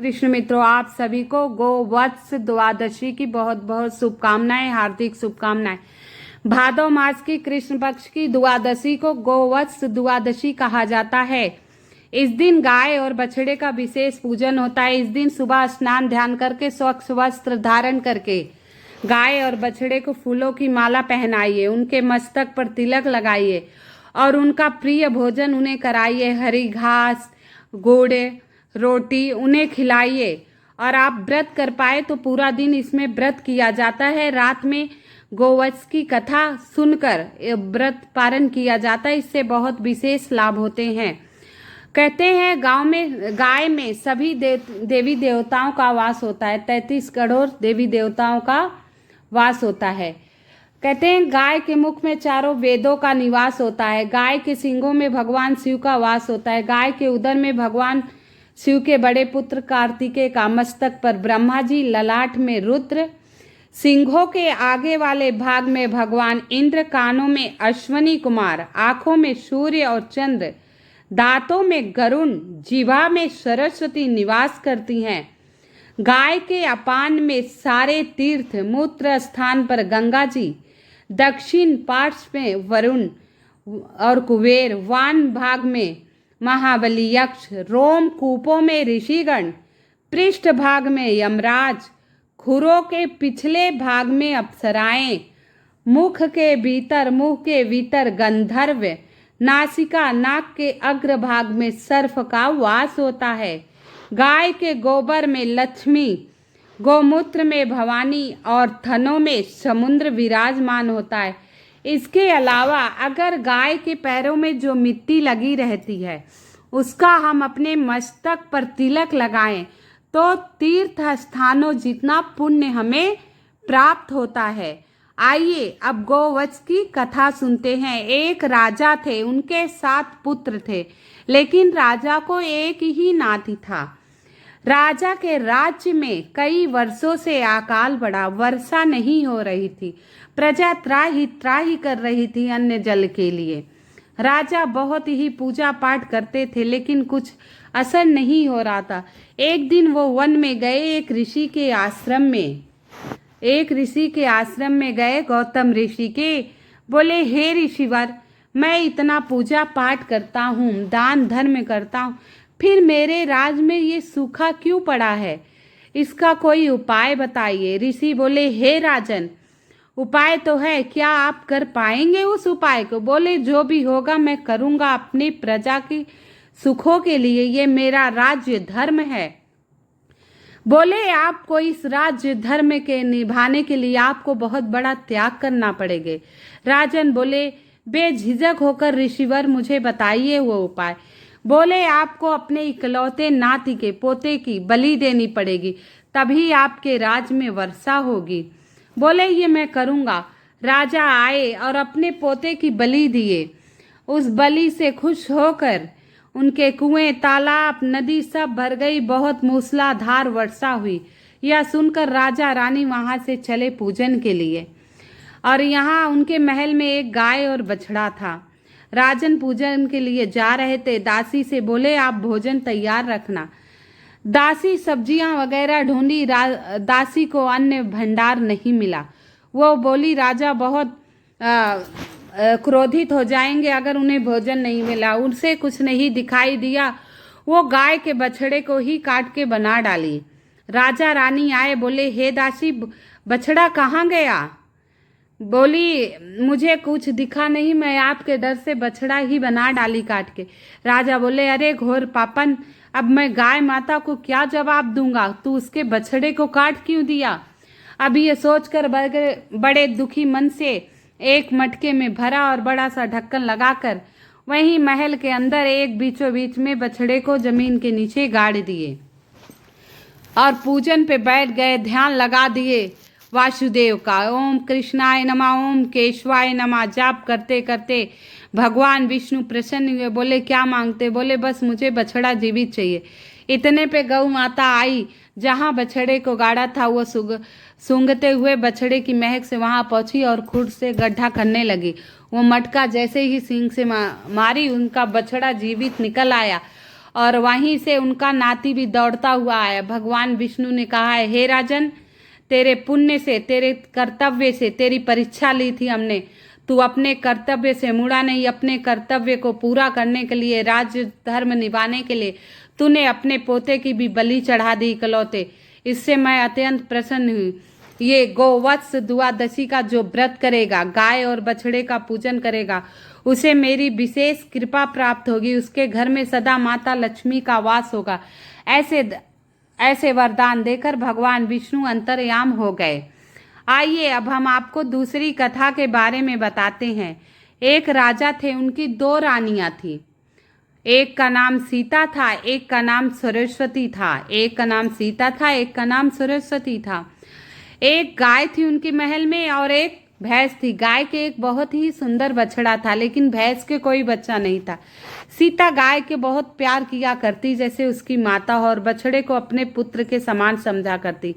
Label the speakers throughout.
Speaker 1: कृष्ण मित्रों, आप सभी को गोवत्स द्वादशी की बहुत बहुत शुभकामनाएं, हार्दिक शुभकामनाएं। भादव मास की कृष्ण पक्ष की द्वादशी को गोवत्स द्वादशी कहा जाता है। इस दिन गाय और बछड़े का विशेष पूजन होता है। इस दिन सुबह स्नान ध्यान करके स्वच्छ वस्त्र धारण करके गाय और बछड़े को फूलों की माला पहनाइए, उनके मस्तक पर तिलक लगाइए और उनका प्रिय भोजन उन्हें कराइए। हरी घास, गुड़, रोटी उन्हें खिलाइए। और आप व्रत कर पाए तो पूरा दिन इसमें व्रत किया जाता है। रात में गोवत्स की कथा सुनकर व्रत पारण किया जाता है। इससे बहुत विशेष लाभ होते हैं। कहते हैं गांव में गाय में सभी देवी देवताओं का वास होता है। 33 करोड़ देवी देवताओं का वास होता है। कहते हैं गाय के मुख में चारों वेदों का निवास होता है। गाय के सींगों में भगवान शिव का वास होता है। गाय के उदर में भगवान शिव के बड़े पुत्र कार्तिकेय का, मस्तक पर ब्रह्मा जी, ललाट में रुद्र, सिंघों के आगे वाले भाग में भगवान इंद्र, कानों में अश्वनी कुमार, आंखों में सूर्य और चंद्र, दांतों में गरुण, जिह्वा में सरस्वती निवास करती हैं। गाय के अपान में सारे तीर्थ, मूत्र स्थान पर गंगा जी, दक्षिण पार्श्व में वरुण और कुबेर, वान भाग में महाबली यक्ष, रोम कूपों में ऋषिगण, पृष्ठ भाग में यमराज, खुरों के पिछले भाग में अप्सराएं, मुख के भीतर गंधर्व, नासिका नाक के अग्र भाग में सर्प का वास होता है। गाय के गोबर में लक्ष्मी, गोमूत्र में भवानी और थनों में समुद्र विराजमान होता है। इसके अलावा अगर गाय के पैरों में जो मिट्टी लगी रहती है उसका हम अपने मस्तक पर तिलक लगाएं तो तीर्थ स्थानों जितना पुण्य हमें प्राप्त होता है। आइए अब गोवत्स की कथा सुनते हैं। एक राजा थे, उनके 7 पुत्र थे, लेकिन राजा को एक ही नाती था। राजा के राज्य में कई वर्षों से अकाल पड़ा, वर्षा नहीं हो रही थी। प्रजा त्राही त्राही कर रही थी अन्न जल के लिए। राजा बहुत ही पूजा पाठ करते थे, लेकिन कुछ असर नहीं हो रहा था। एक दिन वो वन में गए, एक ऋषि के आश्रम में गए। गौतम ऋषि के बोले, हे ऋषिवर, मैं इतना पूजा पाठ करता हूँ, दान धर्म करता हूँ, फिर मेरे राज में ये सूखा क्यों पड़ा है? इसका कोई उपाय बताइए। ऋषि बोले, हे राजन, उपाय तो है, क्या आप कर पाएंगे उस उपाय को? बोले, जो भी होगा मैं करूंगा अपनी प्रजा की सुखों के लिए, ये मेरा राज्य धर्म है। बोले, आपको इस राज्य धर्म के निभाने के लिए आपको बहुत बड़ा त्याग करना पड़ेगा। राजन बोले, बेझिझक होकर ऋषिवर मुझे बताइए वो उपाय। बोले, आपको अपने इकलौते नाती के पोते की बलि देनी पड़ेगी, तभी आपके राज में वर्षा होगी। बोले, ये मैं करूँगा। राजा आए और अपने पोते की बलि दिए। उस बलि से खुश होकर उनके कुएं, तालाब, नदी सब भर गई। बहुत मूसलाधार वर्षा हुई। यह सुनकर राजा रानी वहां से चले पूजन के लिए। और यहाँ उनके महल में एक गाय और बछड़ा था। राजन पूजन के लिए जा रहे थे। दासी से बोले, आप भोजन तैयार रखना। दासी सब्जियां वगैरह ढूंढी। दासी को अन्न भंडार नहीं मिला। वो बोली, राजा बहुत क्रोधित हो जाएंगे अगर उन्हें भोजन नहीं मिला। उनसे कुछ नहीं दिखाई दिया। वो गाय के बछड़े को ही काट के बना डाली। राजा रानी आए, बोले, हे दासी, बछड़ा कहाँ गया? बोली, मुझे कुछ दिखा नहीं, मैं आपके डर से बछड़ा ही बना डाली काट के। राजा बोले, अरे घोर पापन, अब मैं गाय माता को क्या जवाब दूंगा? तू उसके बछड़े को काट क्यों दिया? अब ये सोचकर बड़े दुखी मन से एक मटके में भरा और बड़ा सा ढक्कन लगाकर वहीं महल के अंदर एक बीचों बीच में बछड़े को जमीन के नीचे गाड़ दिए और पूजन पे बैठ गए। ध्यान लगा दिए वासुदेव का। ओम कृष्णाय नमः, ओम केशवाय नमः जाप करते करते भगवान विष्णु प्रसन्न हुए। बोले, क्या मांगते? बोले, बस मुझे बछड़ा जीवित चाहिए। इतने पे गौ माता आई। जहाँ बछड़े को गाड़ा था वो सूंघते हुए बछड़े की महक से वहां पहुंची और खुद से गड्ढा करने लगी। वो मटका जैसे ही सींग से मारी, उनका बछड़ा जीवित निकल आया और वहीं से उनका नाती भी दौड़ता हुआ आया। भगवान विष्णु ने कहा है, हे राजन, तेरे पुण्य से, तेरे कर्तव्य से तेरी परीक्षा ली थी हमने। तू अपने कर्तव्य से मुड़ा नहीं। अपने कर्तव्य को पूरा करने के लिए, राज्य धर्म निभाने के लिए तूने अपने पोते की भी बलि चढ़ा दी इकलौते। इससे मैं अत्यंत प्रसन्न हुई। ये गोवत्स द्वादशी का जो व्रत करेगा, गाय और बछड़े का पूजन करेगा, उसे मेरी विशेष कृपा प्राप्त होगी। उसके घर में सदा माता लक्ष्मी का वास होगा। ऐसे वरदान देकर भगवान विष्णु अंतर्याम हो गए। आइए अब हम आपको दूसरी कथा के बारे में बताते हैं। एक राजा थे, उनकी 2 रानियां थी। एक का नाम सीता था, एक का नाम सरस्वती था। एक का नाम सीता था, एक का नाम सरस्वती था। एक गाय थी उनके महल में और एक भैंस थी। गाय के एक बहुत ही सुंदर बछड़ा था, लेकिन भैंस के कोई बच्चा नहीं था। सीता गाय के बहुत प्यार किया करती, जैसे उसकी माता, और बछड़े को अपने पुत्र के समान समझा करती।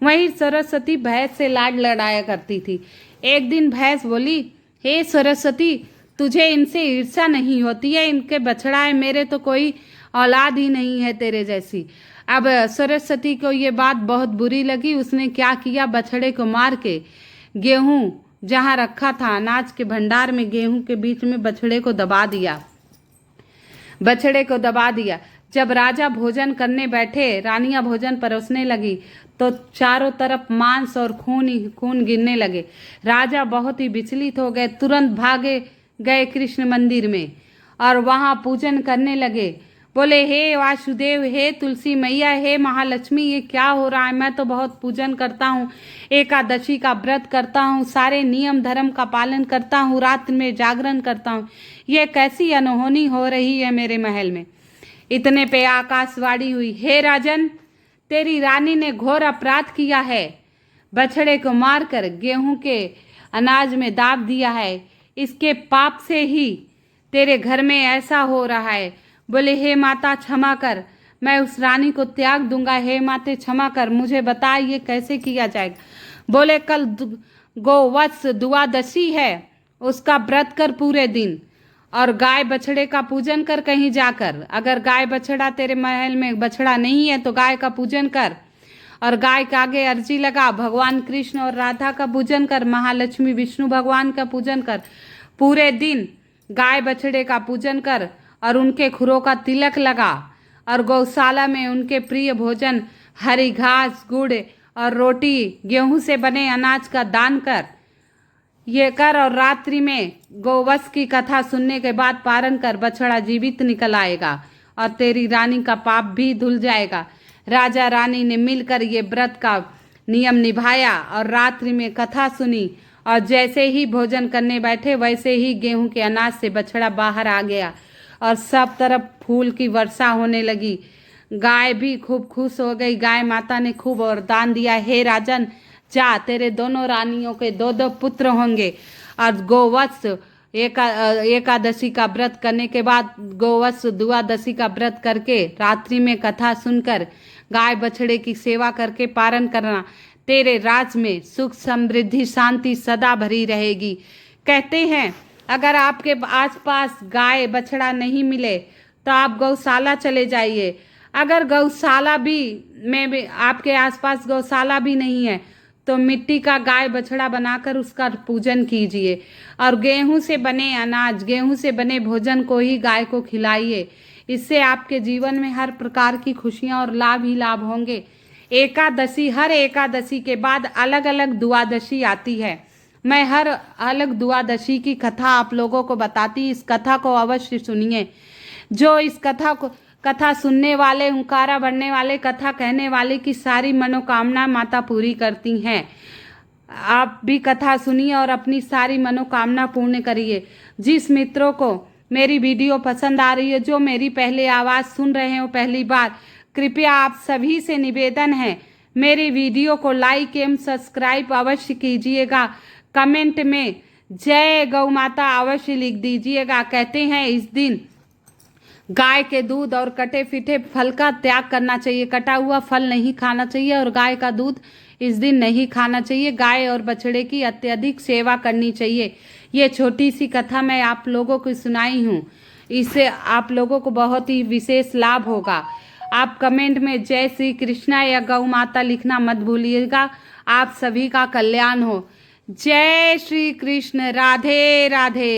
Speaker 1: वहीं सरस्वती भैंस से लाड लड़ाया करती थी। एक दिन भैंस बोली, हे सरस्वती, तुझे इनसे ईर्ष्या नहीं होती है? इनके बछड़ा है, मेरे तो कोई औलाद ही नहीं है तेरे जैसी। अब सरस्वती को ये बात बहुत बुरी लगी। उसने क्या किया, बछड़े को मार के गेहूं जहां रखा था, अनाज के भंडार में गेहूं के बीच में बछड़े को दबा दिया। जब राजा भोजन करने बैठे, रानियां भोजन परोसने लगी, तो चारों तरफ मांस और खून ही खून गिरने लगे। राजा बहुत ही विचलित हो गए। तुरंत भागे गए कृष्ण मंदिर में और वहां पूजन करने लगे। बोले, हे वासुदेव, हे तुलसी मैया, हे महालक्ष्मी, ये क्या हो रहा है? मैं तो बहुत पूजन करता हूँ, एकादशी का व्रत करता हूँ, सारे नियम धर्म का पालन करता हूँ, रात में जागरण करता हूँ, ये कैसी अनहोनी हो रही है मेरे महल में? इतने पे आकाशवाणी हुई, हे राजन, तेरी रानी ने घोर अपराध किया है। बछड़े को मारकर गेहूं के अनाज में दाब दिया है। इसके पाप से ही तेरे घर में ऐसा हो रहा है। बोले, हे माता क्षमा कर, मैं उस रानी को त्याग दूंगा। हे माते क्षमा कर, मुझे बता ये कैसे किया जाएगा? बोले, कल गोवत्स द्वादशी है, उसका व्रत कर पूरे दिन, और गाय बछड़े का पूजन कर कहीं जाकर। अगर गाय बछड़ा तेरे महल में बछड़ा नहीं है तो गाय का पूजन कर, और गाय के आगे अर्जी लगा, भगवान कृष्ण और राधा का पूजन कर, महालक्ष्मी विष्णु भगवान का पूजन कर। पूरे दिन गाय बछड़े का पूजन कर और उनके खुरों का तिलक लगा, और गौशाला में उनके प्रिय भोजन हरी घास, गुड़ और रोटी, गेहूं से बने अनाज का दान कर। ये कर और रात्रि में गोवत्स की कथा सुनने के बाद पारण कर। बछड़ा जीवित निकल आएगा और तेरी रानी का पाप भी धुल जाएगा। राजा रानी ने मिलकर ये व्रत का नियम निभाया और रात्रि में कथा सुनी, और जैसे ही भोजन करने बैठे वैसे ही गेहूं के अनाज से बछड़ा बाहर आ गया और सब तरफ फूल की वर्षा होने लगी। गाय भी खूब खुश हो गई। गाय माता ने खूब वरदान दिया, हे राजन, जा, तेरे दोनों रानियों के 2-2 पुत्र होंगे। और गोवत्स एकादशी का व्रत करने के बाद, गोवत्स द्वादशी का व्रत करके रात्रि में कथा सुनकर गाय बछड़े की सेवा करके पारण करना। तेरे राज में सुख समृद्धि शांति सदा भरी रहेगी। कहते हैं, अगर आपके आसपास गाय बछड़ा नहीं मिले तो आप गौशाला चले जाइए। अगर गौशाला भी आपके आसपास गौशाला भी नहीं है तो मिट्टी का गाय बछड़ा बनाकर उसका पूजन कीजिए, और गेहूं से बने अनाज, गेहूं से बने भोजन को ही गाय को खिलाइए। इससे आपके जीवन में हर प्रकार की खुशियां और लाभ ही लाभ होंगे। हर एकादशी के बाद अलग अलग द्वादशी आती है। मैं हर अलग द्वादशी की कथा आप लोगों को बताती। इस कथा को अवश्य सुनिए। जो इस कथा सुनने वाले, हुंकारा भरने वाले, कथा कहने वाले की सारी मनोकामना माता पूरी करती हैं। आप भी कथा सुनिए और अपनी सारी मनोकामना पूर्ण करिए। जिस मित्रों को मेरी वीडियो पसंद आ रही है, जो मेरी पहले आवाज़ सुन रहे हो पहली बार, कृपया आप सभी से निवेदन है, मेरी वीडियो को लाइक एवं सब्सक्राइब अवश्य कीजिएगा। कमेंट में जय गौ माता अवश्य लिख दीजिएगा। कहते हैं इस दिन गाय के दूध और कटे फीटे फल का त्याग करना चाहिए। कटा हुआ फल नहीं खाना चाहिए और गाय का दूध इस दिन नहीं खाना चाहिए। गाय और बछड़े की अत्यधिक सेवा करनी चाहिए। ये छोटी सी कथा मैं आप लोगों को सुनाई हूँ। इससे आप लोगों को बहुत ही विशेष लाभ होगा। आप कमेंट में जय श्री कृष्णा या गौ माता लिखना मत भूलिएगा। आप सभी का कल्याण हो। जय श्री कृष्ण। राधे राधे।